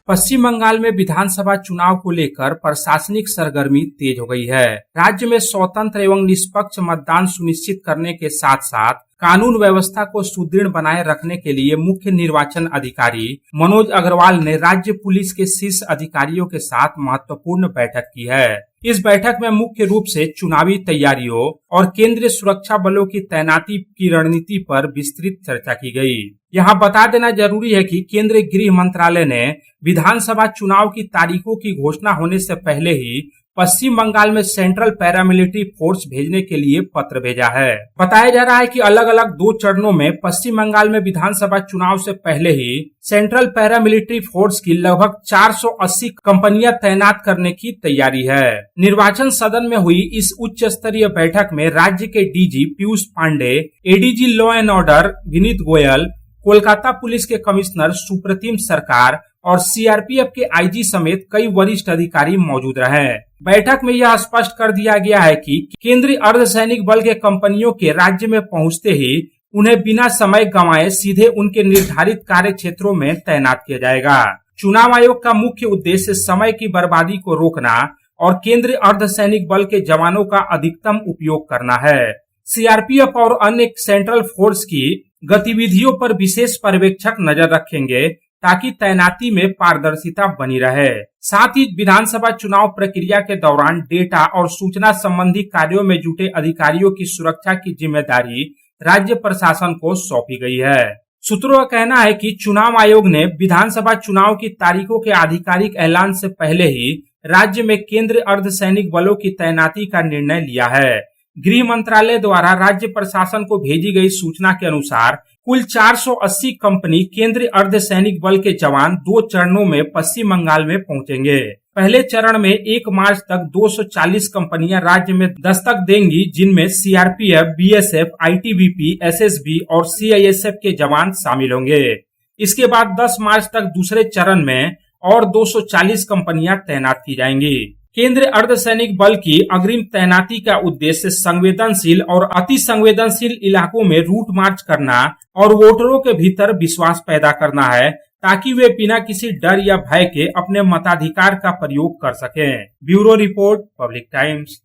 पश्चिम बंगाल में विधानसभा चुनाव को लेकर प्रशासनिक सरगर्मी तेज हो गई है। राज्य में स्वतंत्र एवं निष्पक्ष मतदान सुनिश्चित करने के साथ साथ कानून व्यवस्था को सुदृढ़ बनाए रखने के लिए मुख्य निर्वाचन अधिकारी मनोज अग्रवाल ने राज्य पुलिस के शीर्ष अधिकारियों के साथ महत्वपूर्ण बैठक की है। इस बैठक में मुख्य रूप से चुनावी तैयारियों और केंद्रीय सुरक्षा बलों की तैनाती की रणनीति पर विस्तृत चर्चा की गई। यहाँ बता देना जरूरी है कि केंद्रीय गृह मंत्रालय ने विधानसभा चुनाव की तारीखों की घोषणा होने से पहले ही पश्चिम बंगाल में सेंट्रल पैरामिलिट्री फोर्स भेजने के लिए पत्र भेजा है। बताया जा रहा है कि अलग अलग 2 चरणों में पश्चिम बंगाल में विधानसभा चुनाव से पहले ही सेंट्रल पैरामिलिट्री फोर्स की लगभग 480 कंपनियां तैनात करने की तैयारी है। निर्वाचन सदन में हुई इस उच्च स्तरीय बैठक में राज्य के DG Piyush Pandey, ADG law and order Vineet Goyal, Kolkata police के कमिश्नर सुप्रतिम सरकार और सीआरपीएफ के आईजी समेत कई वरिष्ठ अधिकारी मौजूद रहे। बैठक में यह स्पष्ट कर दिया गया है कि केंद्रीय अर्धसैनिक बल के कंपनियों के राज्य में पहुंचते ही उन्हें बिना समय गंवाए सीधे उनके निर्धारित कार्य क्षेत्रों में तैनात किया जाएगा। चुनाव आयोग का मुख्य उद्देश्य समय की बर्बादी को रोकना और केंद्रीय अर्धसैनिक बल के जवानों का अधिकतम उपयोग करना है। सीआरपीएफ और अन्य सेंट्रल फोर्स की गतिविधियों पर विशेष पर्यवेक्षक नजर रखेंगे ताकि तैनाती में पारदर्शिता बनी रहे। साथ ही विधानसभा चुनाव प्रक्रिया के दौरान डेटा और सूचना संबंधी कार्यों में जुटे अधिकारियों की सुरक्षा की जिम्मेदारी राज्य प्रशासन को सौंपी गई है। सूत्रों का कहना है कि चुनाव आयोग ने विधानसभा चुनाव की तारीखों के आधिकारिक ऐलान से पहले ही राज्य में केंद्रीय अर्धसैनिक बलों की तैनाती का निर्णय लिया है। गृह मंत्रालय द्वारा राज्य प्रशासन को भेजी गई सूचना के अनुसार कुल 480 कंपनी केंद्रीय अर्धसैनिक बल के जवान 2 चरणों में पश्चिम बंगाल में पहुंचेंगे। पहले चरण में 1 मार्च तक 240 कंपनियां राज्य में दस्तक देंगी, जिनमें सीआरपीएफ, बीएसएफ, आईटीबीपी, एसएसबी और सीआईएसएफ के जवान शामिल होंगे। इसके बाद 10 मार्च तक दूसरे चरण में और 240 कंपनियां तैनात की जाएंगी। केंद्रीय अर्धसैनिक बल की अग्रिम तैनाती का उद्देश्य संवेदनशील और अति संवेदनशील इलाकों में रूट मार्च करना और वोटरों के भीतर विश्वास पैदा करना है, ताकि वे बिना किसी डर या भय के अपने मताधिकार का प्रयोग कर सकें। Bureau report, public times.